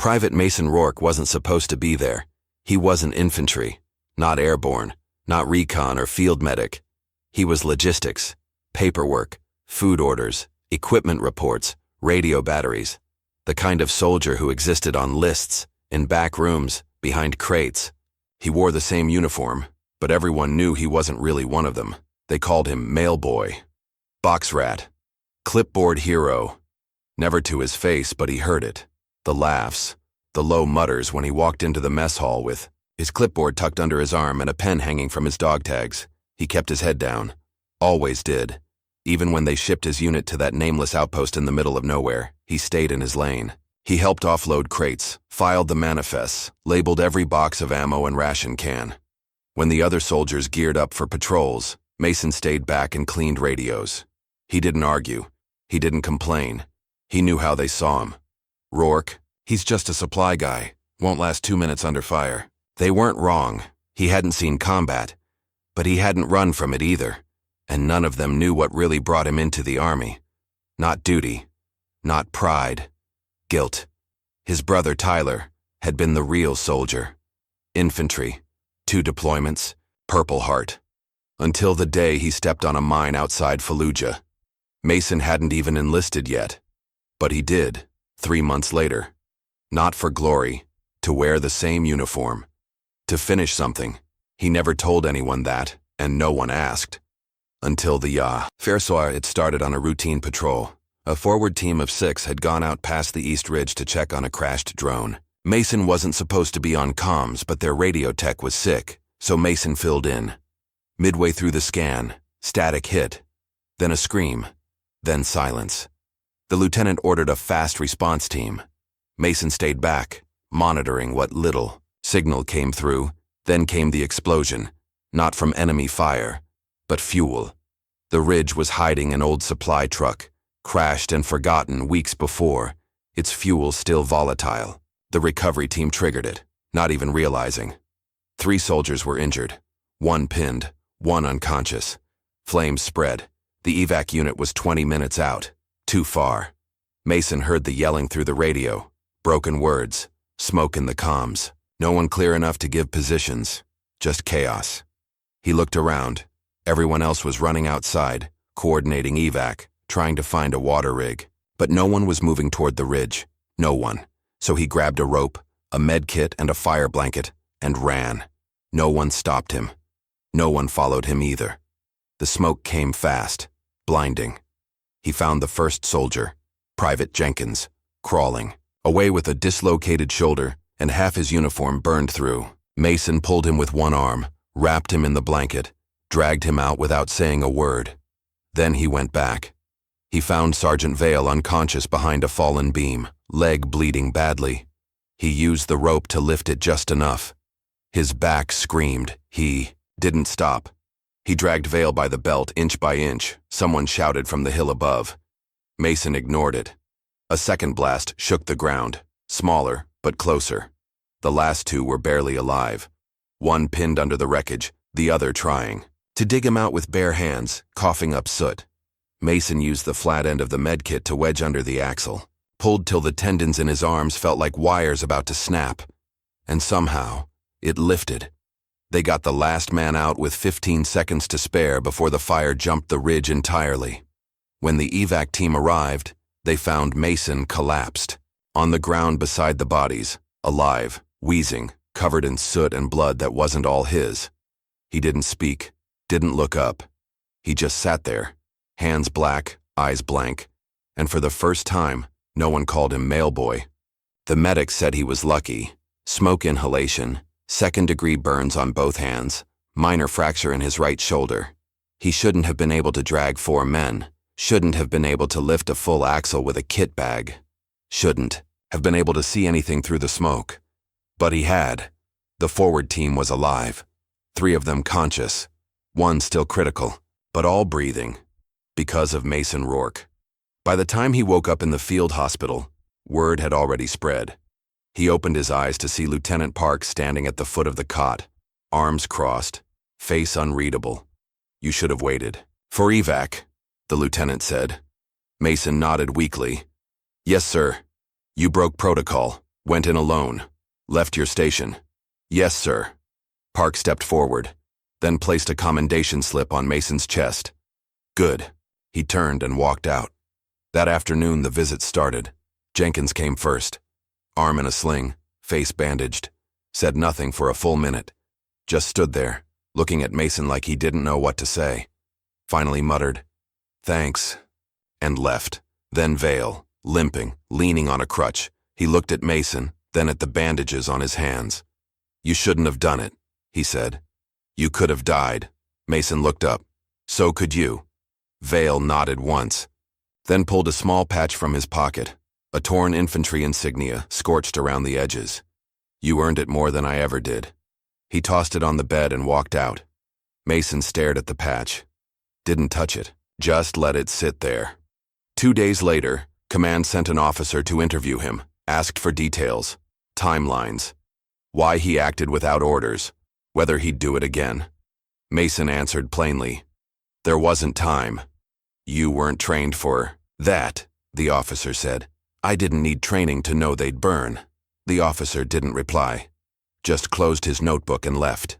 Private Mason Rourke wasn't supposed to be there. He wasn't infantry, not airborne, not recon or field medic. He was logistics, paperwork, food orders, equipment reports, radio batteries. The kind of soldier who existed on lists, in back rooms, behind crates. He wore the same uniform, but everyone knew he wasn't really one of them. They called him Mailboy, box rat, clipboard hero. Never to his face, but he heard it. The laughs, the low mutters when he walked into the mess hall with his clipboard tucked under his arm and a pen hanging from his dog tags. He kept his head down. Always did. Even when they shipped his unit to that nameless outpost in the middle of nowhere, he stayed in his lane. He helped offload crates, filed the manifests, labeled every box of ammo and ration can. When the other soldiers geared up for patrols, Mason stayed back and cleaned radios. He didn't argue. He didn't complain. He knew how they saw him. Rourke, he's just a supply guy, won't last 2 minutes under fire. They weren't wrong. He hadn't seen combat, but he hadn't run from it either, and none of them knew what really brought him into the army. Not duty, not pride, guilt. His brother Tyler had been the real soldier. Infantry, 2 deployments, Purple Heart. Until the day he stepped on a mine outside Fallujah. Mason hadn't even enlisted yet, but he did, 3 months later. Not for glory, to wear the same uniform. To finish something. He never told anyone that, and no one asked. Until the fair soir it started on a routine patrol. A forward team of 6 had gone out past the East Ridge to check on a crashed drone. Mason wasn't supposed to be on comms, but their radio tech was sick, so Mason filled in. Midway through the scan, static hit, then a scream, then silence. The lieutenant ordered a fast response team. Mason stayed back, monitoring what little signal came through. Then came the explosion, not from enemy fire, but fuel. The Ridge was hiding an old supply truck, crashed and forgotten weeks before, its fuel still volatile. The recovery team triggered it, not even realizing. 3 soldiers were injured, 1 pinned, 1 unconscious. Flames spread. The evac unit was 20 minutes out, too far. Mason heard the yelling through the radio, broken words, smoke in the comms. No one clear enough to give positions, just chaos. He looked around. Everyone else was running outside, coordinating evac, trying to find a water rig. But no one was moving toward the ridge. No one. So he grabbed a rope, a med kit, and a fire blanket, and ran. No one stopped him. No one followed him either. The smoke came fast, blinding. He found the first soldier, Private Jenkins, crawling, away with a dislocated shoulder, and half his uniform burned through. Mason pulled him with 1 arm, wrapped him in the blanket, dragged him out without saying a word. Then he went back. He found Sergeant Vale unconscious behind a fallen beam, leg bleeding badly. He used the rope to lift it just enough. His back screamed. He didn't stop. He dragged Vale by the belt inch by inch. Someone shouted from the hill above. Mason ignored it. A second blast shook the ground, smaller but closer. The last 2 were barely alive. 1 pinned under the wreckage, the other trying to dig him out with bare hands, coughing up soot. Mason used the flat end of the medkit to wedge under the axle, pulled till the tendons in his arms felt like wires about to snap. And somehow, it lifted. They got the last man out with 15 seconds to spare before the fire jumped the ridge entirely. When the evac team arrived, they found Mason collapsed, on the ground beside the bodies, alive, wheezing, covered in soot and blood that wasn't all his. He didn't speak, didn't look up. He just sat there, hands black, eyes blank, and for the first time, no one called him Mailboy. The medic said he was lucky. Smoke inhalation, 2nd-degree burns on both hands, minor fracture in his right shoulder. He shouldn't have been able to drag 4 men, shouldn't have been able to lift a full axle with a kit bag, shouldn't have been able to see anything through the smoke. But he had. The forward team was alive, 3 of them conscious, 1 still critical, but all breathing, because of Mason Rourke. By the time he woke up in the field hospital, word had already spread. He opened his eyes to see Lieutenant Park standing at the foot of the cot, arms crossed, face unreadable. "You should have waited." "For evac," the lieutenant said. Mason nodded weakly. "Yes, sir. You broke protocol." Went in alone. Left your station. Yes, sir. Park stepped forward, then placed a commendation slip on Mason's chest. Good. He turned and walked out. That afternoon, the visit started. Jenkins came first. Arm in a sling, face bandaged. Said nothing for a full minute. Just stood there, looking at Mason like he didn't know what to say. Finally muttered, "Thanks," and left. Then Vale, limping, leaning on a crutch. He looked at Mason, then at the bandages on his hands. "You shouldn't have done it," he said. "You could have died." Mason looked up. "So could you." Vale nodded once, then pulled a small patch from his pocket, a torn infantry insignia scorched around the edges. "You earned it more than I ever did." He tossed it on the bed and walked out. Mason stared at the patch. Didn't touch it, just let it sit there. 2 days later, command sent an officer to interview him, asked for details, timelines, why he acted without orders, whether he'd do it again. Mason answered plainly, "There wasn't time." "You weren't trained for that," the officer said. "I didn't need training to know they'd burn." The officer didn't reply, just closed his notebook and left.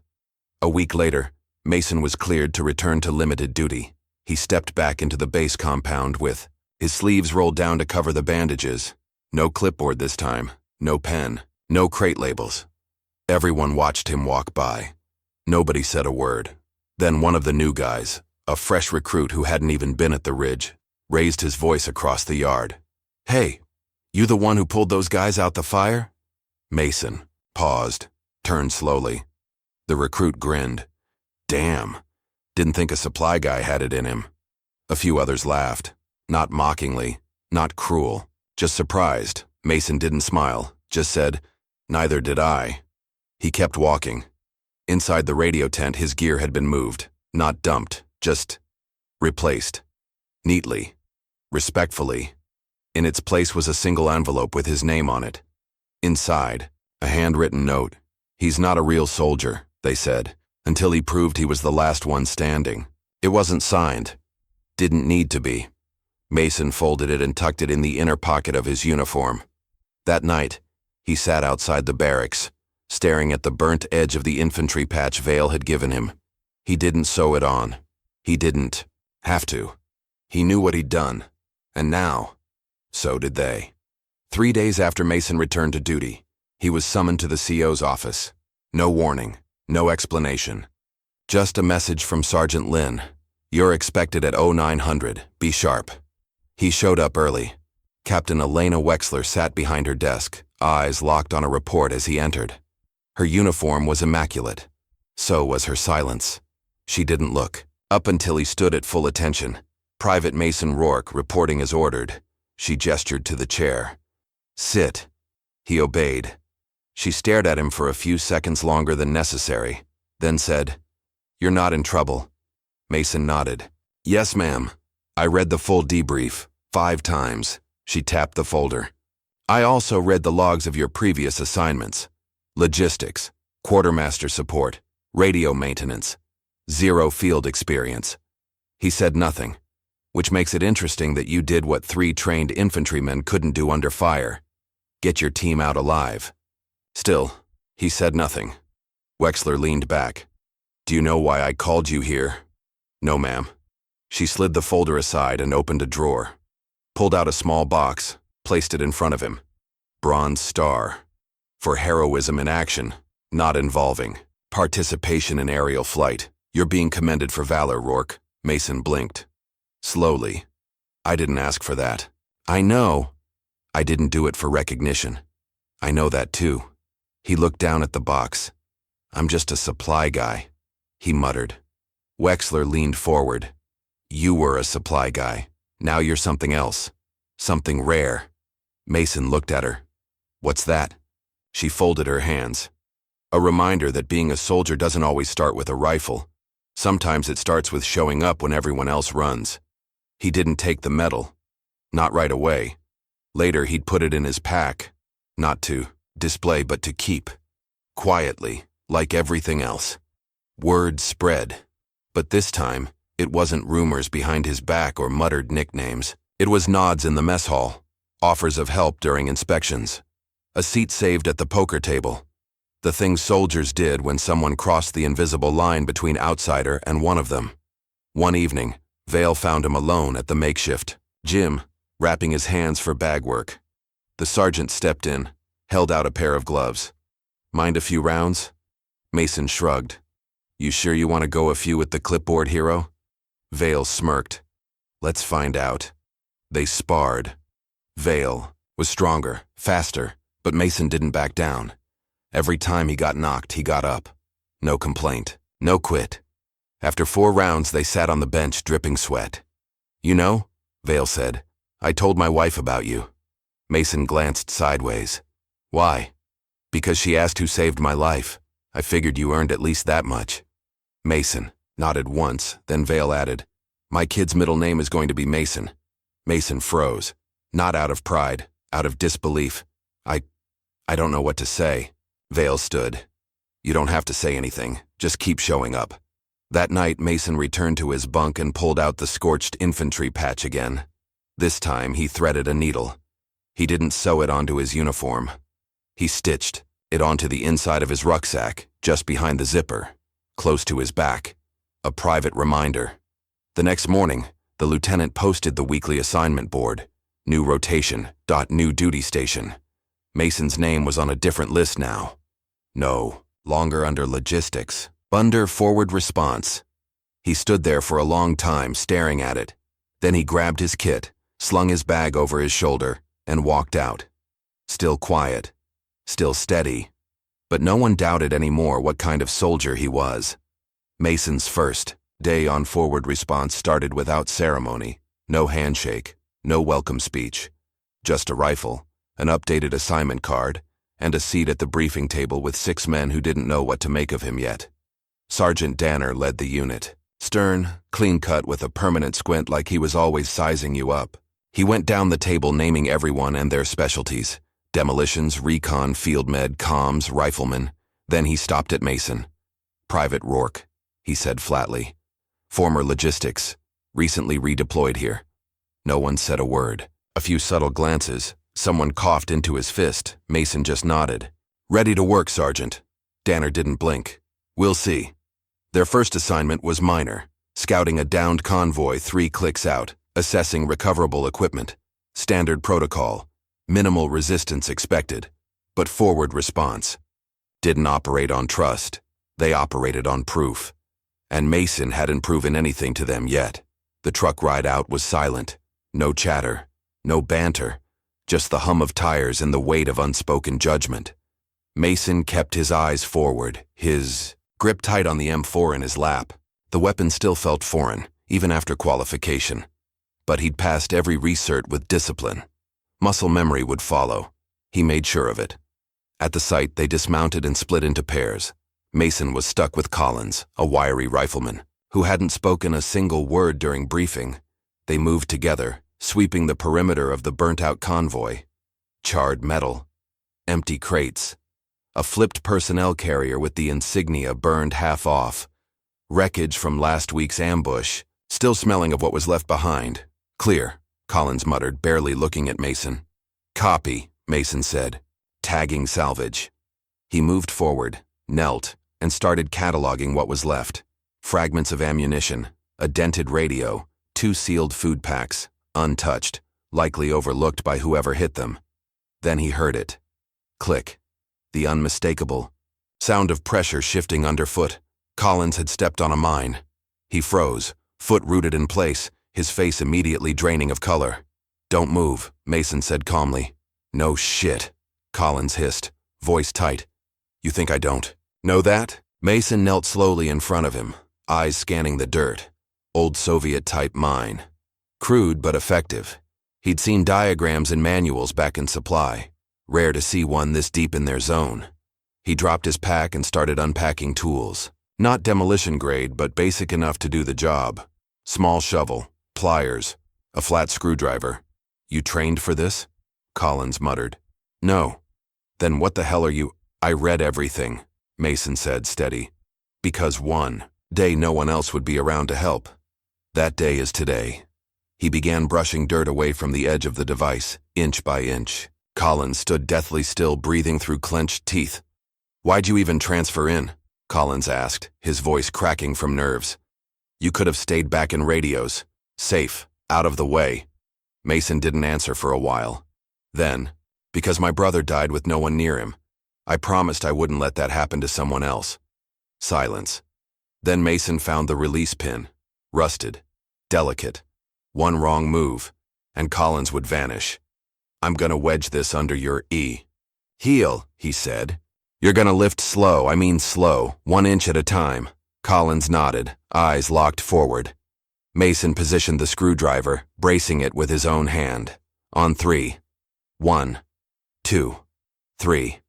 A week later, Mason was cleared to return to limited duty. He stepped back into the base compound with his sleeves rolled down to cover the bandages. No clipboard this time, no pen, no crate labels. Everyone watched him walk by. Nobody said a word. Then one of the new guys, a fresh recruit who hadn't even been at the ridge, raised his voice across the yard. "Hey, you the one who pulled those guys out the fire?" Mason paused, turned slowly. The recruit grinned. "Damn, didn't think a supply guy had it in him." A few others laughed, not mockingly, not cruel, just surprised. Mason didn't smile, just said, "Neither did I." He kept walking. Inside the radio tent, his gear had been moved, not dumped, just replaced. Neatly, respectfully. In its place was a single envelope with his name on it. Inside, a handwritten note. "He's not a real soldier," they said, until he proved he was the last one standing. It wasn't signed. Didn't need to be. Mason folded it and tucked it in the inner pocket of his uniform. That night, he sat outside the barracks, staring at the burnt edge of the infantry patch Vale had given him. He didn't sew it on. He didn't have to. He knew what he'd done, and now, so did they. 3 days after Mason returned to duty, he was summoned to the CO's office. No warning, no explanation. Just a message from Sergeant Lynn. "You're expected at 0900, be sharp." He showed up early. Captain Elena Wexler sat behind her desk, eyes locked on a report as he entered. Her uniform was immaculate. So was her silence. She didn't look, up until he stood at full attention. Private Mason Rourke reporting as ordered. She gestured to the chair. "Sit." He obeyed. She stared at him for a few seconds longer than necessary, then said, "You're not in trouble." Mason nodded. "Yes, ma'am. I read the full debrief, 5 times. She tapped the folder. "I also read the logs of your previous assignments. Logistics, quartermaster support, radio maintenance, 0 field experience." He said nothing, which makes it interesting that you did what 3 trained infantrymen couldn't do under fire. Get your team out alive. Still, he said nothing. Wexler leaned back. "Do you know why I called you here?" "No, ma'am." She slid the folder aside and opened a drawer. Pulled out a small box, placed it in front of him. Bronze Star. For heroism in action, not involving participation in aerial flight. "You're being commended for valor, Rourke." Mason blinked. Slowly. "I didn't ask for that." "I know. I didn't do it for recognition." "I know that too." He looked down at the box. "I'm just a supply guy," he muttered. Wexler leaned forward. "You were a supply guy. Now you're something else. Something rare." Mason looked at her. "What's that?" She folded her hands. "A reminder that being a soldier doesn't always start with a rifle. Sometimes it starts with showing up when everyone else runs." He didn't take the medal. Not right away. Later he'd put it in his pack. Not to display but to keep. Quietly, like everything else. Word spread. But this time, it wasn't rumors behind his back or muttered nicknames. It was nods in the mess hall, offers of help during inspections. A seat saved at the poker table. The things soldiers did when someone crossed the invisible line between outsider and one of them. One evening, Vale found him alone at the makeshift gym, wrapping his hands for bag work. The sergeant stepped in, held out a pair of gloves. Mind a few rounds? Mason shrugged. You sure you want to go a few with the clipboard, hero? Vale smirked. Let's find out. They sparred. Vale was stronger, faster, but Mason didn't back down. Every time he got knocked, he got up. No complaint, no quit. After 4 rounds, they sat on the bench dripping sweat. You know, Vale said, I told my wife about you. Mason glanced sideways. Why? Because she asked who saved my life. I figured you earned at least that much. Mason nodded once, then Vale added, my kid's middle name is going to be Mason. Mason froze, not out of pride, out of disbelief. I don't know what to say. Vale stood. You don't have to say anything, just keep showing up. That night, Mason returned to his bunk and pulled out the scorched infantry patch again. This time, he threaded a needle. He didn't sew it onto his uniform. He stitched it onto the inside of his rucksack, just behind the zipper, close to his back. A private reminder. The next morning, the lieutenant posted the weekly assignment board. New rotation, new duty station. Mason's name was on a different list now. No longer under logistics, under forward response. He stood there for a long time staring at it. Then he grabbed his kit, slung his bag over his shoulder, and walked out. Still quiet, still steady. But no one doubted anymore what kind of soldier he was. Mason's first day on forward response started without ceremony. No handshake, no welcome speech. Just a rifle, an updated assignment card, and a seat at the briefing table with 6 men who didn't know what to make of him yet. Sergeant Danner led the unit. Stern, clean-cut with a permanent squint like he was always sizing you up. He went down the table naming everyone and their specialties. Demolitions, recon, field med, comms, riflemen. Then he stopped at Mason. Private Rourke, he said flatly. Former logistics, recently redeployed here. No one said a word. A few subtle glances. Someone coughed into his fist. Mason just nodded. Ready to work, Sergeant. Danner didn't blink. We'll see. Their first assignment was minor. Scouting a downed convoy 3 clicks out. Assessing recoverable equipment. Standard protocol. Minimal resistance expected. But forward response. Didn't operate on trust. They operated on proof. And Mason hadn't proven anything to them yet. The truck ride out was silent. No chatter. No banter. Just the hum of tires and the weight of unspoken judgment. Mason kept his eyes forward, his grip tight on the M4 in his lap. The weapon still felt foreign, even after qualification. But he'd passed every recert with discipline. Muscle memory would follow. He made sure of it. At the site, they dismounted and split into pairs. Mason was stuck with Collins, a wiry rifleman, who hadn't spoken a single word during briefing. They moved together, sweeping the perimeter of the burnt-out convoy. Charred metal. Empty crates. A flipped personnel carrier with the insignia burned half off. Wreckage from last week's ambush, still smelling of what was left behind. Clear, Collins muttered, barely looking at Mason. Copy, Mason said. Tagging salvage. He moved forward, knelt, and started cataloging what was left. Fragments of ammunition, a dented radio, 2 sealed food packs. Untouched, likely overlooked by whoever hit them. Then he heard it. Click. The unmistakable sound of pressure shifting underfoot. Collins had stepped on a mine. He froze, foot rooted in place, his face immediately draining of color. Don't move, Mason said calmly. No shit, Collins hissed, voice tight. You think I don't know that? Mason knelt slowly in front of him, eyes scanning the dirt. Old Soviet-type mine. Crude but effective. He'd seen diagrams and manuals back in supply. Rare to see one this deep in their zone. He dropped his pack and started unpacking tools. Not demolition grade, but basic enough to do the job. Small shovel, pliers, a flat screwdriver. You trained for this? Collins muttered. No. Then what the hell are you? I read everything, Mason said, steady. Because one day no one else would be around to help. That day is today. He began brushing dirt away from the edge of the device, inch by inch. Collins stood deathly still, breathing through clenched teeth. "Why'd you even transfer in?" Collins asked, his voice cracking from nerves. "You could have stayed back in radios. Safe, out of the way." Mason didn't answer for a while. Then, "Because my brother died with no one near him. I promised I wouldn't let that happen to someone else." Silence. Then Mason found the release pin. Rusted. Delicate. One wrong move, and Collins would vanish. "I'm gonna wedge this under your heel," he said. "You're gonna lift slow, 1 inch at a time." Collins nodded, eyes locked forward. Mason positioned the screwdriver, bracing it with his own hand. On 3. 1, 2, 3.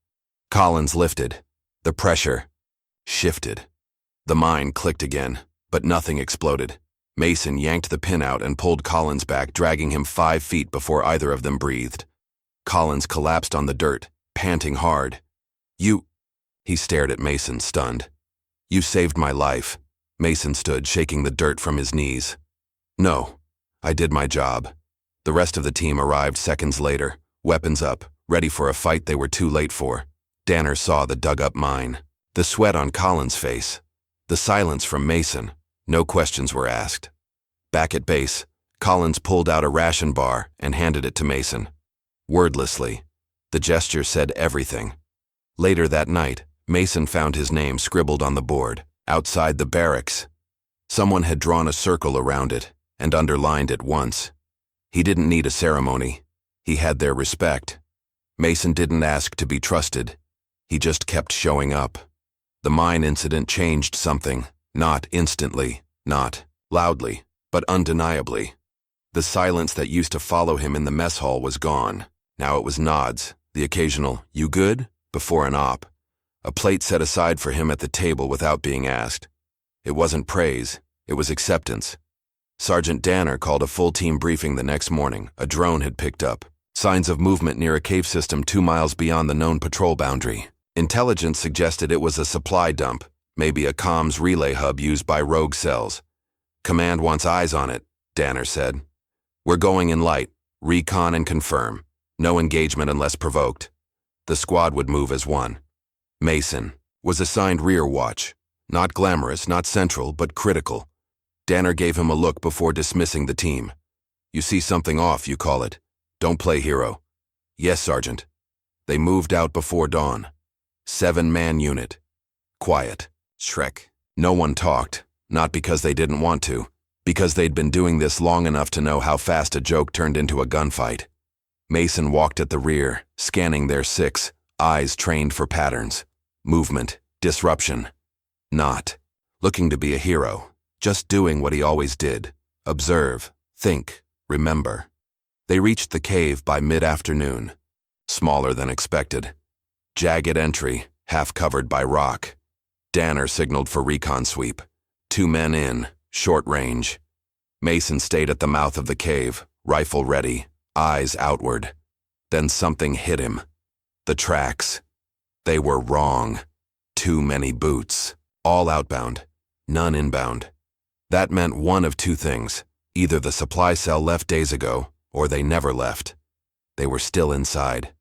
Collins lifted. The pressure shifted. The mine clicked again, but nothing exploded. Mason yanked the pin out and pulled Collins back, dragging him 5 feet before either of them breathed. Collins collapsed on the dirt, panting hard. "You—" He stared at Mason, stunned. "You saved my life." Mason stood, shaking the dirt from his knees. "No, I did my job." The rest of the team arrived seconds later, weapons up, ready for a fight they were too late for. Danner saw the dug-up mine. The sweat on Collins' face. The silence from Mason. No questions were asked. Back at base, Collins pulled out a ration bar and handed it to Mason. Wordlessly, the gesture said everything. Later that night, Mason found his name scribbled on the board, outside the barracks. Someone had drawn a circle around it and underlined it once. He didn't need a ceremony. He had their respect. Mason didn't ask to be trusted. He just kept showing up. The mine incident changed something, not instantly, not loudly, but undeniably. The silence that used to follow him in the mess hall was gone. Now it was nods, the occasional, "You good?" before an op. A plate set aside for him at the table without being asked. It wasn't praise, it was acceptance. Sergeant Danner called a full team briefing the next morning. A drone had picked up signs of movement near a cave system 2 miles beyond the known patrol boundary. Intelligence suggested it was a supply dump, maybe a comms relay hub used by rogue cells. "Command wants eyes on it," Danner said. "We're going in light, recon and confirm. No engagement unless provoked." The squad would move as one. Mason was assigned rear watch. Not glamorous, not central, but critical. Danner gave him a look before dismissing the team. "You see something off, you call it. Don't play hero." "Yes, Sergeant." They moved out before dawn. 7-man unit. Quiet. Shrek. No one talked, not because they didn't want to, because they'd been doing this long enough to know how fast a joke turned into a gunfight. Mason walked at the rear, scanning their 6, eyes trained for patterns. Movement, disruption. Not looking to be a hero, just doing what he always did. Observe, think, remember. They reached the cave by mid-afternoon. Smaller than expected. Jagged entry, half covered by rock. Danner signaled for recon sweep. 2 men in, short range. Mason stayed at the mouth of the cave, rifle ready, eyes outward. Then something hit him. The tracks. They were wrong. Too many boots. All outbound, none inbound. That meant one of 2 things. Either the supply cell left days ago, or they never left. They were still inside.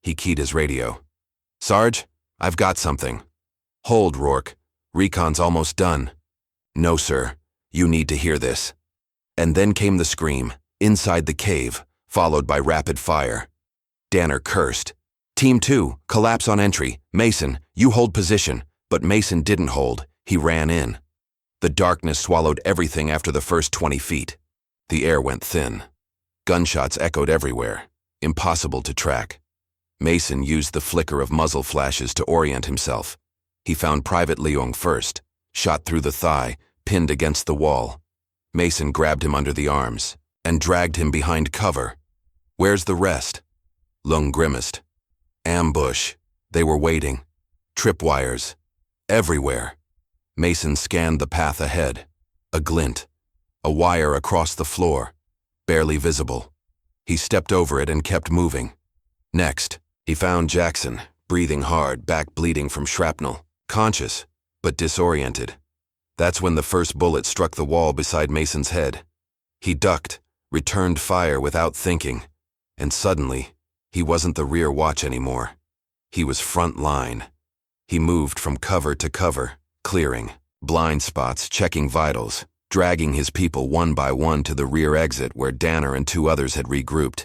He keyed his radio. "Sarge, I've got something." "Hold, Rourke. Recon's almost done." "No, sir. You need to hear this." And then came the scream, inside the cave, followed by rapid fire. Danner cursed. "Team 2, collapse on entry. Mason, you hold position." But Mason didn't hold. He ran in. The darkness swallowed everything after the first 20 feet. The air went thin. Gunshots echoed everywhere. Impossible to track. Mason used the flicker of muzzle flashes to orient himself. He found Private Leung first, shot through the thigh, pinned against the wall. Mason grabbed him under the arms and dragged him behind cover. "Where's the rest?" Leung grimaced. "Ambush. They were waiting. Tripwires. Everywhere." Mason scanned the path ahead. A glint. A wire across the floor. Barely visible. He stepped over it and kept moving. Next, he found Jackson, breathing hard, back bleeding from shrapnel, conscious, but disoriented. That's when the first bullet struck the wall beside Mason's head. He ducked, returned fire without thinking, and suddenly, He wasn't the rear watch anymore. He was front line. He moved from cover to cover, clearing blind spots, checking vitals, dragging his people one by one to the rear exit where Danner and 2 others had regrouped.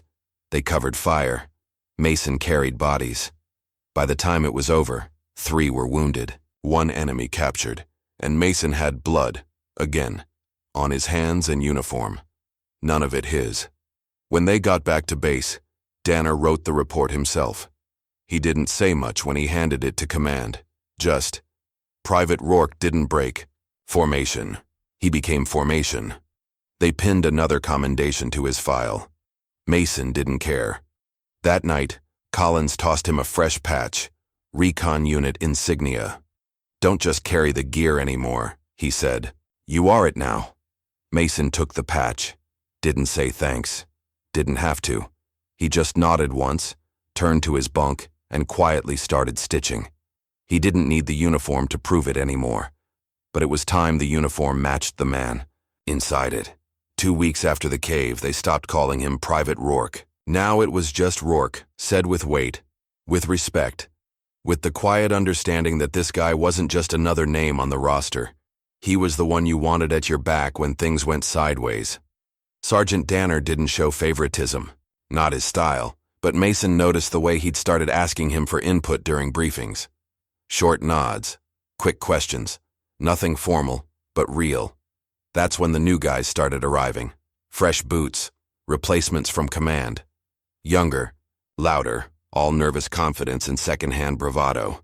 They covered fire. Mason carried bodies. By the time it was over, 3 were wounded, 1 enemy captured, and Mason had blood, again, on his hands and uniform. None of it his. When they got back to base, Danner wrote the report himself. He didn't say much when he handed it to command. Just, Private Rourke didn't break. Formation. He became formation. They pinned another commendation to his file. Mason didn't care. That night, Collins tossed him a fresh patch. Recon Unit insignia. Don't just carry the gear anymore, he said. You are it now. Mason took the patch. Didn't say thanks. Didn't have to. He just nodded once, turned to his bunk, and quietly started stitching. He didn't need the uniform to prove it anymore. But it was time the uniform matched the man. Inside it. 2 weeks after the cave, they stopped calling him Private Rourke. Now it was just Rourke, said with weight, with respect, with the quiet understanding that this guy wasn't just another name on the roster. He was the one you wanted at your back when things went sideways. Sergeant Danner didn't show favoritism, not his style, but Mason noticed the way he'd started asking him for input during briefings. Short nods, quick questions, nothing formal, but real. That's when the new guys started arriving. Fresh boots, replacements from command. Younger, louder, all nervous confidence and second-hand bravado.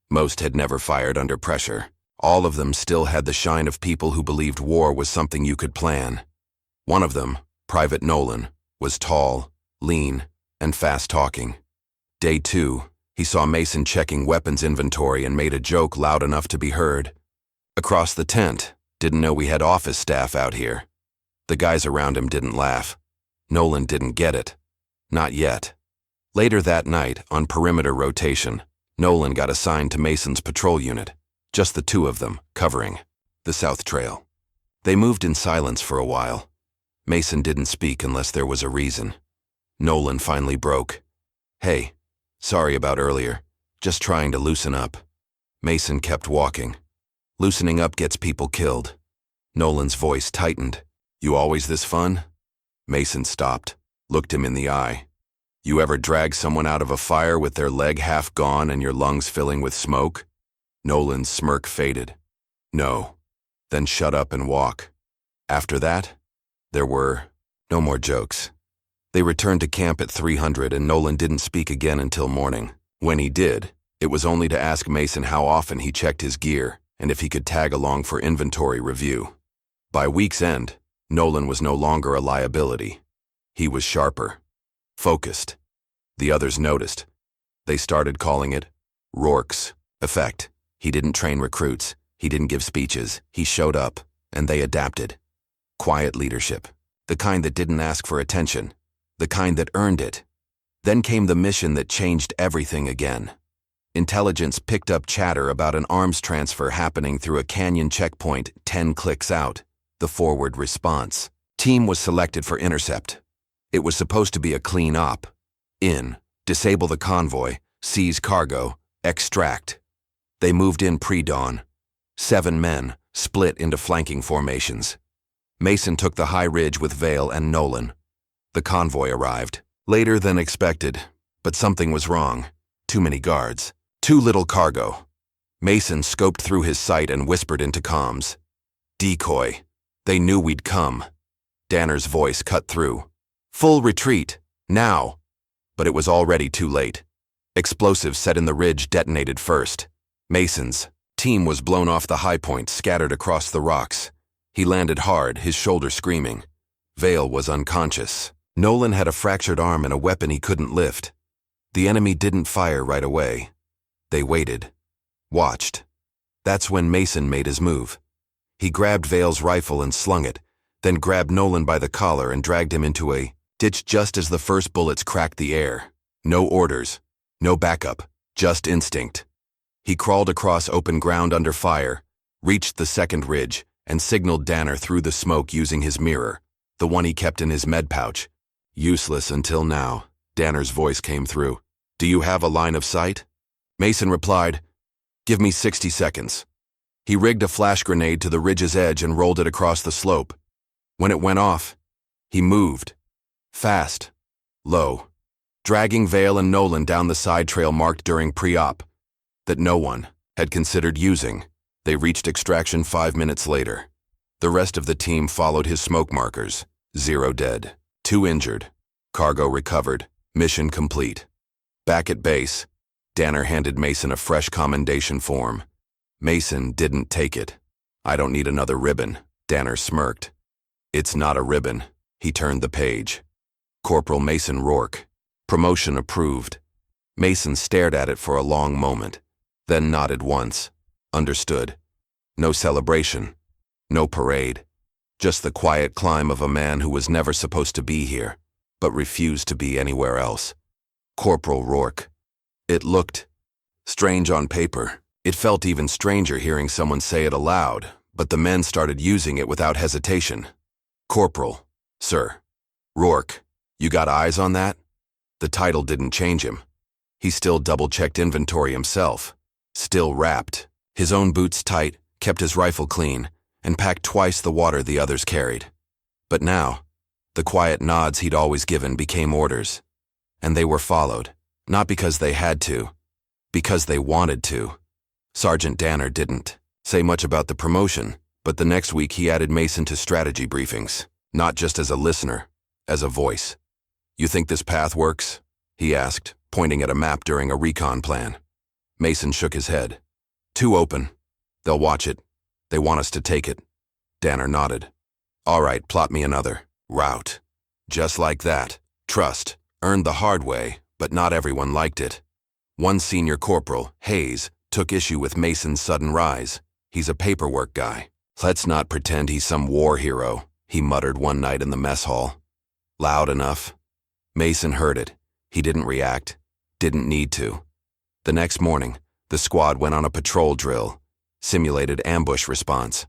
Most had never fired under pressure. All of them still had the shine of people who believed war was something you could plan. One of them, Private Nolan, was tall, lean, and fast-talking. Day 2, he saw Mason checking weapons inventory and made a joke loud enough to be heard. Across the tent, didn't know we had office staff out here. The guys around him didn't laugh. Nolan didn't get it. Not yet. Later that night, on perimeter rotation, Nolan got assigned to Mason's patrol unit. Just the 2 of them, covering the South Trail. They moved in silence for a while. Mason didn't speak unless there was a reason. Nolan finally broke. Hey, sorry about earlier. Just trying to loosen up. Mason kept walking. Loosening up gets people killed. Nolan's voice tightened. You always this fun? Mason stopped, looked him in the eye. You ever drag someone out of a fire with their leg half gone and your lungs filling with smoke? Nolan's smirk faded. No. Then shut up and walk. After that, there were no more jokes. They returned to camp at 300 and Nolan didn't speak again until morning. When he did, it was only to ask Mason how often he checked his gear and if he could tag along for inventory review. By week's end, Nolan was no longer a liability. He was sharper, focused. The others noticed. They started calling it Rourke's effect. He didn't train recruits. He didn't give speeches. He showed up, and they adapted. Quiet leadership. The kind that didn't ask for attention. The kind that earned it. Then came the mission that changed everything again. Intelligence picked up chatter about an arms transfer happening through a canyon checkpoint 10 clicks out. The forward response. Team was selected for intercept. It was supposed to be a clean op. In, disable the convoy, seize cargo, extract. They moved in pre-dawn. 7 men, split into flanking formations. Mason took the high ridge with Vale and Nolan. The convoy arrived, later than expected, but something was wrong. Too many guards. Too little cargo. Mason scoped through his sight and whispered into comms. Decoy. They knew we'd come. Danner's voice cut through. Full retreat, now. But it was already too late. Explosives set in the ridge detonated first. Mason's team was blown off the high point, scattered across the rocks. He landed hard, his shoulder screaming. Vale was unconscious. Nolan had a fractured arm and a weapon he couldn't lift. The enemy didn't fire right away. They waited. Watched. That's when Mason made his move. He grabbed Vale's rifle and slung it, then grabbed Nolan by the collar and dragged him into a ditch just as the first bullets cracked the air. No orders. No backup. Just instinct. He crawled across open ground under fire, reached the second ridge, and signaled Danner through the smoke using his mirror, the one he kept in his med pouch. Useless until now. Danner's voice came through. Do you have a line of sight? Mason replied, Give me 60 seconds. He rigged a flash grenade to the ridge's edge and rolled it across the slope. When it went off, he moved. Fast. Low. Dragging Vale and Nolan down the side trail marked during pre-op that no one had considered using. They reached extraction 5 minutes later. The rest of the team followed his smoke markers. 0 dead. 2 injured. Cargo recovered. Mission complete. Back at base, Danner handed Mason a fresh commendation form. Mason didn't take it. I don't need another ribbon, Danner smirked. It's not a ribbon. He turned the page. Corporal Mason Rourke. Promotion approved. Mason stared at it for a long moment, then nodded once. Understood. No celebration. No parade. Just the quiet climb of a man who was never supposed to be here, but refused to be anywhere else. Corporal Rourke. It looked strange on paper. It felt even stranger hearing someone say it aloud, but the men started using it without hesitation. Corporal, sir. Rourke, you got eyes on that? The title didn't change him. He still double-checked inventory himself. Still wrapped. His own boots tight, kept his rifle clean, and packed twice the water the others carried. But now, the quiet nods he'd always given became orders. And they were followed, not because they had to, because they wanted to. Sergeant Danner didn't say much about the promotion, but the next week he added Mason to strategy briefings, not just as a listener, as a voice. You think this path works? He asked, pointing at a map during a recon plan. Mason shook his head. Too open. They'll watch it. They want us to take it. Danner nodded. All right, plot me another route. Just like that. Trust. Earned the hard way, but not everyone liked it. One senior corporal, Hayes, took issue with Mason's sudden rise. He's a paperwork guy. Let's not pretend he's some war hero, he muttered one night in the mess hall. Loud enough. Mason heard it. He didn't react. Didn't need to. The next morning, the squad went on a patrol drill. Simulated ambush response.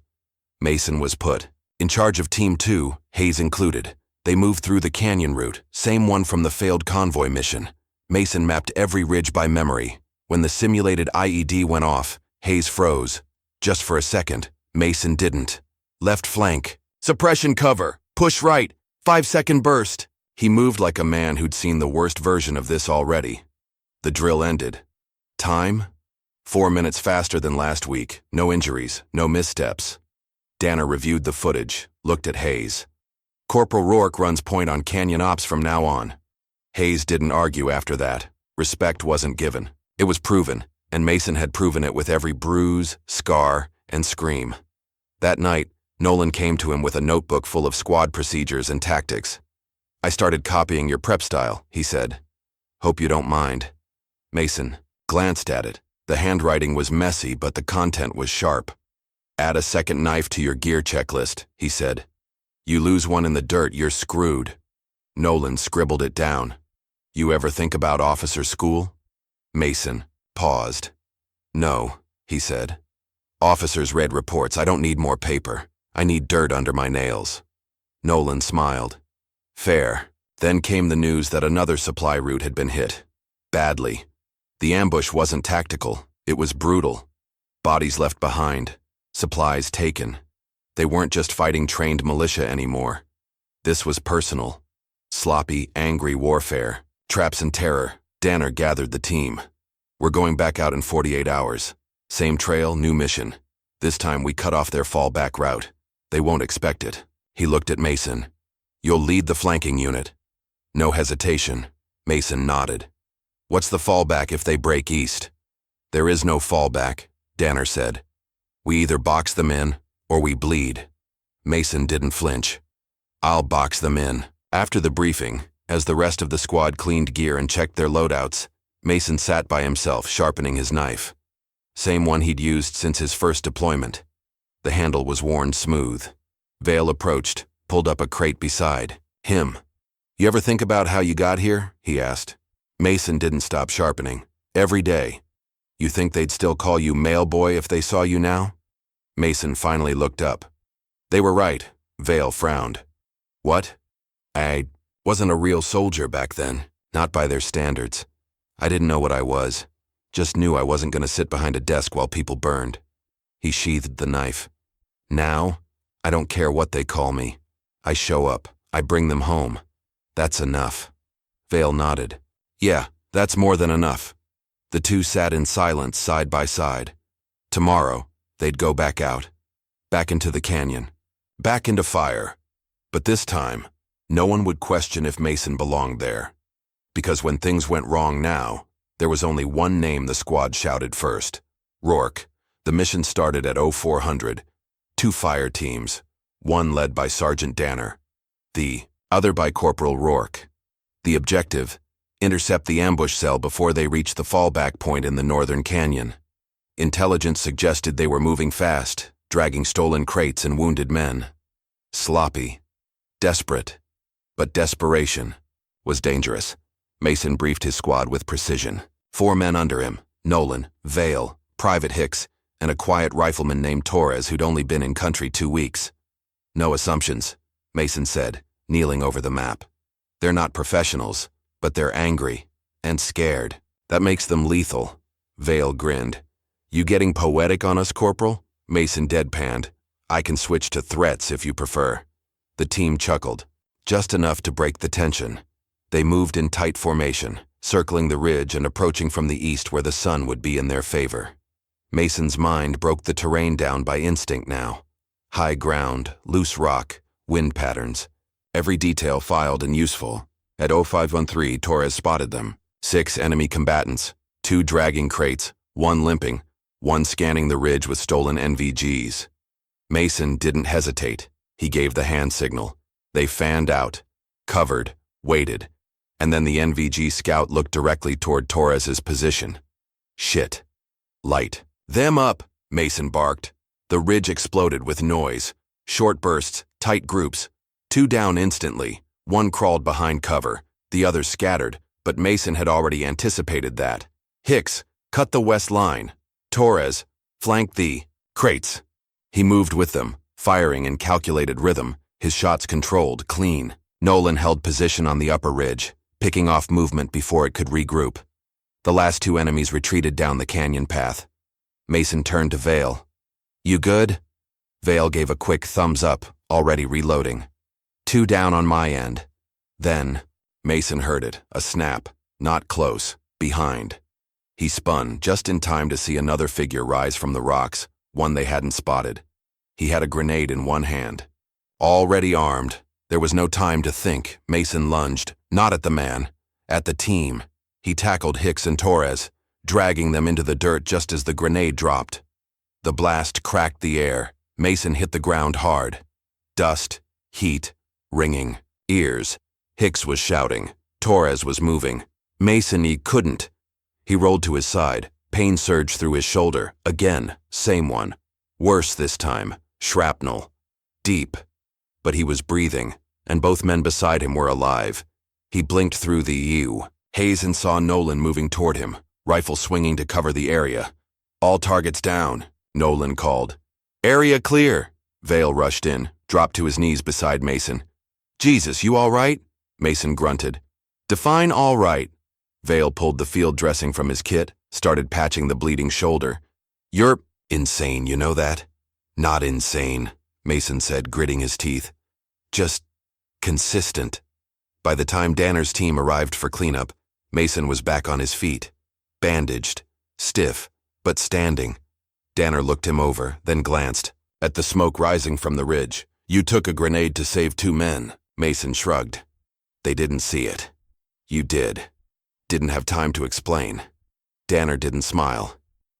Mason was put in charge of Team 2, Hayes included. They moved through the canyon route, same one from the failed convoy mission. Mason mapped every ridge by memory. When the simulated IED went off, Hayes froze. Just for a second, Mason didn't. Left flank. Suppression cover. Push right. 5-second burst. He moved like a man who'd seen the worst version of this already. The drill ended. Time? 4 minutes faster than last week. No injuries, no missteps. Danner reviewed the footage, looked at Hayes. Corporal Rourke runs point on canyon ops from now on. Hayes didn't argue after that. Respect wasn't given. It was proven, and Mason had proven it with every bruise, scar, and scream. That night, Nolan came to him with a notebook full of squad procedures and tactics. I started copying your prep style, he said. Hope you don't mind. Mason glanced at it. The handwriting was messy, but the content was sharp. Add a second knife to your gear checklist, he said. You lose one in the dirt, you're screwed. Nolan scribbled it down. You ever think about officer school? Mason paused. No, he said. Officers read reports. I don't need more paper. I need dirt under my nails. Nolan smiled. Fair. Then came the news that another supply route had been hit. Badly. The ambush wasn't tactical. It was brutal. Bodies left behind. Supplies taken. They weren't just fighting trained militia anymore. This was personal. Sloppy, angry warfare. Traps and terror. Danner gathered the team. We're going back out in 48 hours. Same trail, new mission. This time we cut off their fallback route. They won't expect it. He looked at Mason. You'll lead the flanking unit. No hesitation. Mason nodded. What's the fallback if they break east? There is no fallback, Danner said. We either box them in, or we bleed. Mason didn't flinch. I'll box them in. After the briefing, as the rest of the squad cleaned gear and checked their loadouts, Mason sat by himself, sharpening his knife. Same one he'd used since his first deployment. The handle was worn smooth. Vale approached, pulled up a crate beside him. You ever think about how you got here? He asked. Mason didn't stop sharpening. Every day. You think they'd still call you Mailboy if they saw you now? Mason finally looked up. They were right. Vale frowned. What? I wasn't a real soldier back then. Not by their standards. I didn't know what I was. Just knew I wasn't going to sit behind a desk while people burned. He sheathed the knife. Now, I don't care what they call me. I show up. I bring them home. That's enough. Vale nodded. Yeah, that's more than enough. The two sat in silence side by side. Tomorrow, they'd go back out. Back into the canyon. Back into fire. But this time, no one would question if Mason belonged there. Because when things went wrong now, there was only one name the squad shouted first. Rourke. The mission started at 0400. 2 fire teams, one led by Sergeant Danner, the other by Corporal Rourke. The objective, intercept the ambush cell before they reached the fallback point in the northern canyon. Intelligence suggested they were moving fast, dragging stolen crates and wounded men. Sloppy. Desperate. But desperation was dangerous. Mason briefed his squad with precision. 4 men under him, Nolan, Vale, Private Hicks, and a quiet rifleman named Torres who'd only been in country 2 weeks. No assumptions, Mason said, kneeling over the map. They're not professionals, but they're angry and scared. That makes them lethal. Vale grinned. You getting poetic on us, Corporal? Mason deadpanned. I can switch to threats if you prefer. The team chuckled, just enough to break the tension. They moved in tight formation, circling the ridge and approaching from the east where the sun would be in their favor. Mason's mind broke the terrain down by instinct now. High ground, loose rock, wind patterns. Every detail filed and useful. At 0513, Torres spotted them. 6 enemy combatants, 2 dragging crates, 1 limping, 1 scanning the ridge with stolen NVGs. Mason didn't hesitate. He gave the hand signal. They fanned out, covered, waited, and then the NVG scout looked directly toward Torres's position. Shit. Light. Them up, Mason barked. The ridge exploded with noise. Short bursts, tight groups. 2 down instantly. 1 crawled behind cover. The others scattered, but Mason had already anticipated that. Hicks, cut the west line. Torres, flank the crates. He moved with them, firing in calculated rhythm, his shots controlled, clean. Nolan held position on the upper ridge, picking off movement before it could regroup. The last 2 enemies retreated down the canyon path. Mason turned to Vale. You good? Vale gave a quick thumbs up, already reloading. 2 down on my end. Then, Mason heard it, a snap, not close, behind. He spun, just in time to see another figure rise from the rocks, one they hadn't spotted. He had a grenade in one hand. Already armed, there was no time to think. Mason lunged, not at the man, at the team. He tackled Hicks and Torres, dragging them into the dirt just as the grenade dropped. The blast cracked the air. Mason hit the ground hard. Dust, heat, ringing, ears. Hicks was shouting. Torres was moving. Mason, he couldn't. He rolled to his side. Pain surged through his shoulder. Again, same one. Worse this time. Shrapnel. Deep. But he was breathing, and both men beside him were alive. He blinked through the haze and saw Nolan moving toward him, rifle swinging to cover the area. All targets down, Nolan called. Area clear. Vale rushed in, dropped to his knees beside Mason. Jesus, you all right? Mason grunted. Define all right. Vale pulled the field dressing from his kit, started patching the bleeding shoulder. You're insane, you know that? Not insane, Mason said, gritting his teeth. Just consistent. By the time Danner's team arrived for cleanup, Mason was back on his feet, bandaged, stiff, but standing. Danner looked him over, then glanced at the smoke rising from the ridge. You took a grenade to save 2 men, Mason shrugged. They didn't see it. You did. Didn't have time to explain. Danner didn't smile.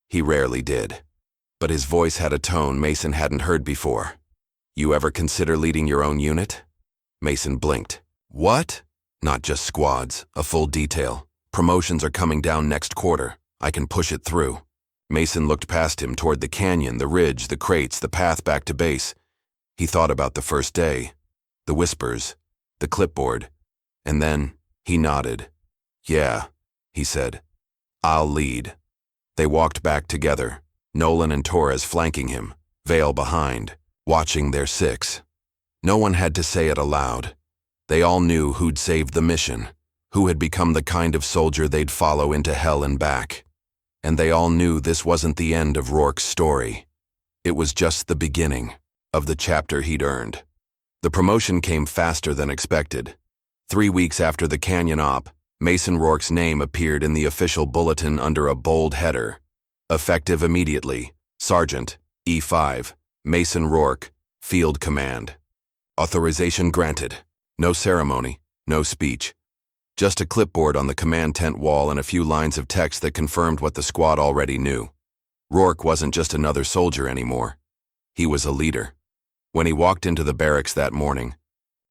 He rarely did. But his voice had a tone Mason hadn't heard before. You ever consider leading your own unit? Mason blinked. What? Not just squads, a full detail. Promotions are coming down next quarter. I can push it through. Mason looked past him toward the canyon, the ridge, the crates, the path back to base. He thought about the first day, the whispers, the clipboard, and then he nodded. Yeah, he said. I'll lead. They walked back together, Nolan and Torres flanking him, Vale behind, watching their 6. No one had to say it aloud. They all knew who'd saved the mission, who had become the kind of soldier they'd follow into hell and back. And they all knew this wasn't the end of Rourke's story. It was just the beginning of the chapter he'd earned. The promotion came faster than expected. 3 weeks after the Canyon Op, Mason Rourke's name appeared in the official bulletin under a bold header. Effective immediately, Sergeant, E5, Mason Rourke, Field Command. Authorization granted. No ceremony, no speech. Just a clipboard on the command tent wall and a few lines of text that confirmed what the squad already knew. Rourke wasn't just another soldier anymore. He was a leader. When he walked into the barracks that morning,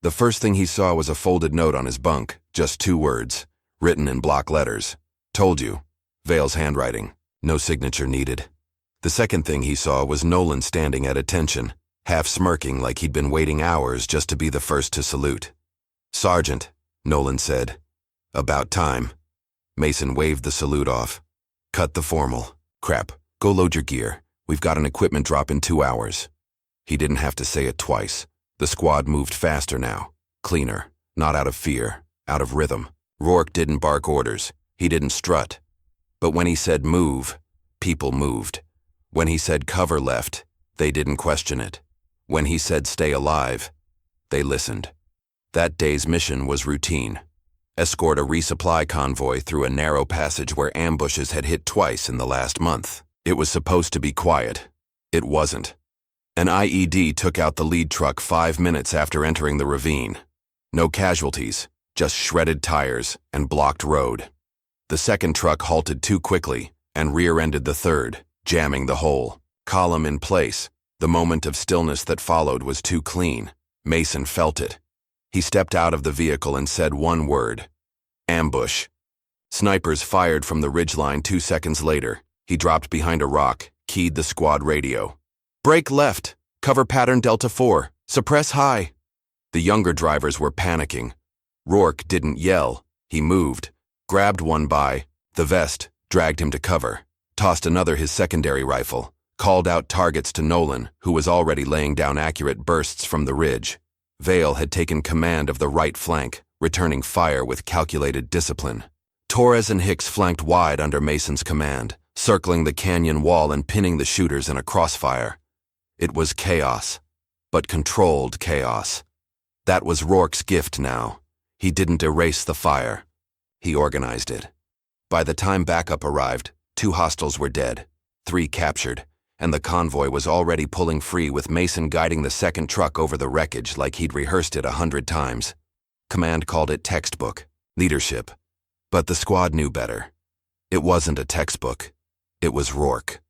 the first thing he saw was a folded note on his bunk, just 2 words, written in block letters. Told you. Vale's handwriting. No signature needed. The second thing he saw was Nolan standing at attention, half smirking like he'd been waiting hours just to be the first to salute. "Sergeant," Nolan said. "About time." Mason waved the salute off. "Cut the formal. Crap, go load your gear. We've got an equipment drop in 2 hours." He didn't have to say it twice. The squad moved faster now, cleaner, not out of fear, out of rhythm. Rourke didn't bark orders. He didn't strut. But when he said move, people moved. When he said cover left, they didn't question it. When he said stay alive, they listened. That day's mission was routine. Escort a resupply convoy through a narrow passage where ambushes had hit twice in the last month. It was supposed to be quiet. It wasn't. An IED took out the lead truck 5 minutes after entering the ravine. No casualties, just shredded tires and blocked road. The second truck halted too quickly and rear-ended the third, jamming the whole column in place. The moment of stillness that followed was too clean. Mason felt it. He stepped out of the vehicle and said one word: ambush. Snipers fired from the ridgeline 2 seconds later. He dropped behind a rock, keyed the squad radio. "Break left, cover pattern Delta 4, suppress high." The younger drivers were panicking. Rourke didn't yell. He moved, grabbed one by the vest, dragged him to cover, tossed another his secondary rifle, called out targets to Nolan, who was already laying down accurate bursts from the ridge. Vale had taken command of the right flank, returning fire with calculated discipline. Torres and Hicks flanked wide under Mason's command, circling the canyon wall and pinning the shooters in a crossfire. It was chaos, but controlled chaos. That was Rourke's gift now. He didn't erase the fire. He organized it. By the time backup arrived, 2 hostiles were dead, 3 captured, and the convoy was already pulling free with Mason guiding the second truck over the wreckage like he'd rehearsed it 100 times. Command called it textbook, leadership. But the squad knew better. It wasn't a textbook. It was Rourke.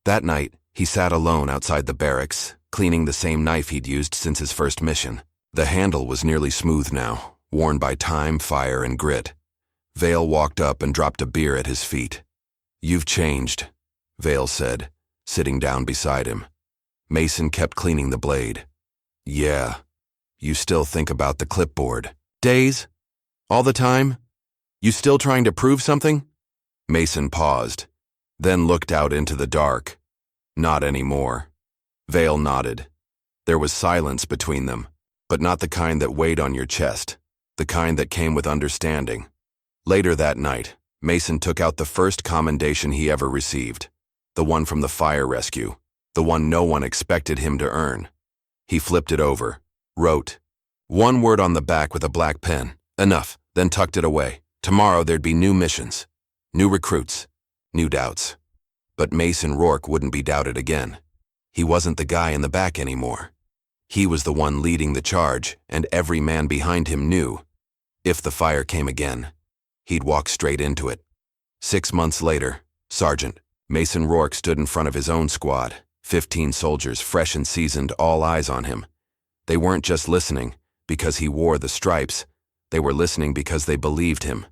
That night, he sat alone outside the barracks, cleaning the same knife he'd used since his first mission. The handle was nearly smooth now, worn by time, fire, and grit. Vale walked up and dropped a beer at his feet. "You've changed," Vale said, sitting down beside him. Mason kept cleaning the blade. "Yeah. You still think about the clipboard. Days? All the time? You still trying to prove something?" Mason paused, then looked out into the dark. "Not anymore." Vale nodded. There was silence between them, but not the kind that weighed on your chest, the kind that came with understanding. Later that night, Mason took out the first commendation he ever received, the one from the fire rescue, the one no one expected him to earn. He flipped it over, wrote one word on the back with a black pen, enough, then tucked it away. Tomorrow there'd be new missions, new recruits, new doubts. But Mason Rourke wouldn't be doubted again. He wasn't the guy in the back anymore. He was the one leading the charge, and every man behind him knew. If the fire came again, he'd walk straight into it. 6 months later, Sergeant Mason Rourke stood in front of his own squad, 15 soldiers, fresh and seasoned, all eyes on him. They weren't just listening because he wore the stripes. They were listening because they believed him.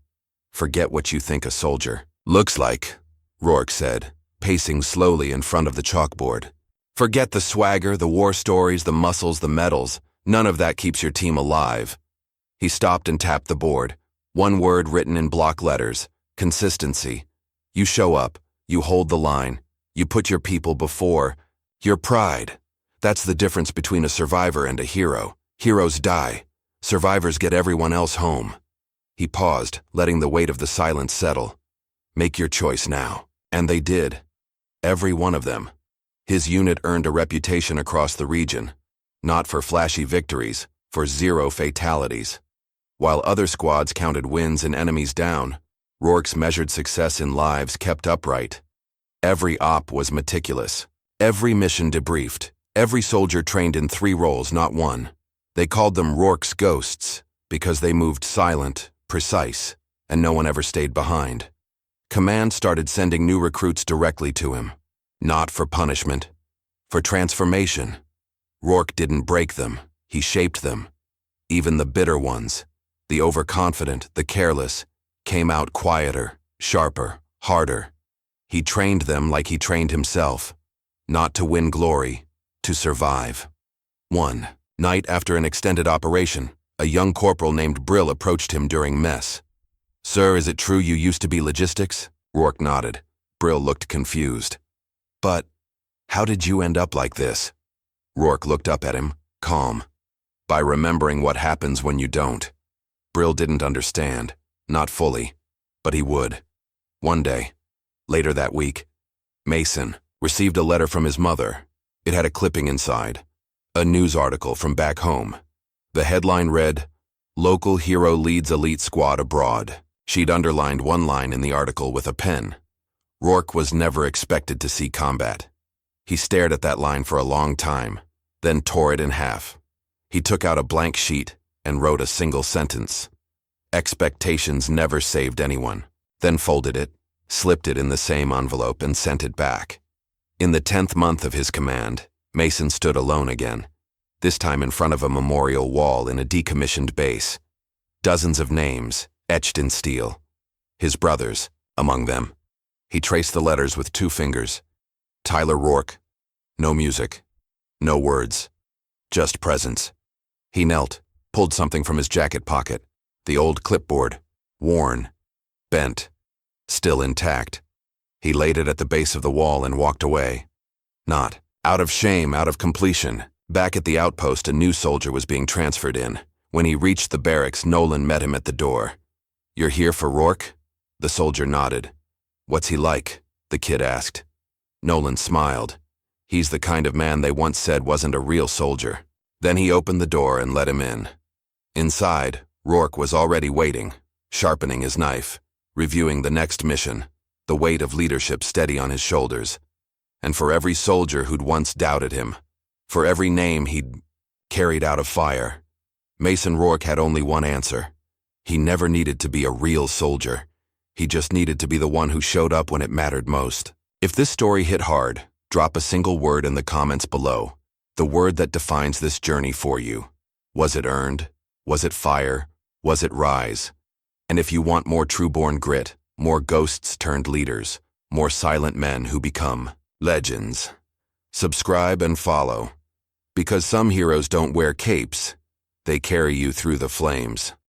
"Forget what you think a soldier looks like," Rourke said, pacing slowly in front of the chalkboard. "Forget the swagger, the war stories, the muscles, the medals. None of that keeps your team alive." He stopped and tapped the board. One word written in block letters: consistency. You show up, you hold the line, you put your people before your pride. That's the difference between a survivor and a hero. Heroes die. Survivors get everyone else home. He paused, letting the weight of the silence settle. Make your choice now. And they did. Every one of them. His unit earned a reputation across the region, not for flashy victories, for 0 fatalities. While other squads counted wins and enemies down, Rourke's measured success in lives kept upright. Every op was meticulous. Every mission debriefed. Every soldier trained in 3 roles, not 1. They called them Rourke's ghosts because they moved silent, precise, and no one ever stayed behind. Command started sending new recruits directly to him. Not for punishment, for transformation. Rourke didn't break them, he shaped them. Even the bitter ones, the overconfident, the careless, came out quieter, sharper, harder. He trained them like he trained himself, not to win glory, to survive. One night after an extended operation, a young corporal named Brill approached him during mess. "Sir, is it true you used to be logistics?" Rourke nodded. Brill looked confused. "But how did you end up like this?" Rourke looked up at him, calm. "By remembering what happens when you don't." Brill didn't understand, not fully, but he would. One day, later that week, Mason received a letter from his mother. It had a clipping inside, a news article from back home. The headline read, "Local hero leads elite squad abroad." She'd underlined one line in the article with a pen. Rourke was never expected to see combat. He stared at that line for a long time, then tore it in half. He took out a blank sheet and wrote a single sentence. "Expectations never saved anyone," then folded it, slipped it in the same envelope, and sent it back. In the 10th month of his command, Mason stood alone again, this time in front of a memorial wall in a decommissioned base. Dozens of names, etched in steel. His brothers, among them. He traced the letters with 2 fingers. Tyler Rourke. No music. No words. Just presence. He knelt, pulled something from his jacket pocket. The old clipboard. Worn. Bent. Still intact. He laid it at the base of the wall and walked away. Not out of shame, out of completion. Back at the outpost, a new soldier was being transferred in. When he reached the barracks, Nolan met him at the door. "You're here for Rourke?" The soldier nodded. "What's he like?" the kid asked. Nolan smiled. He's the kind of man they once said wasn't a real soldier. Then he opened the door and let him in. Inside, Rourke was already waiting, sharpening his knife, reviewing the next mission, the weight of leadership steady on his shoulders. And for every soldier who'd once doubted him, for every name he'd carried out of fire, Mason Rourke had only one answer. He never needed to be a real soldier. He just needed to be the one who showed up when it mattered most. If this story hit hard, drop a single word in the comments below. The word that defines this journey for you. Was it earned? Was it fire? Was it rise? And if you want more true-born grit, more ghosts turned leaders, more silent men who become legends, subscribe and follow. Because some heroes don't wear capes, they carry you through the flames.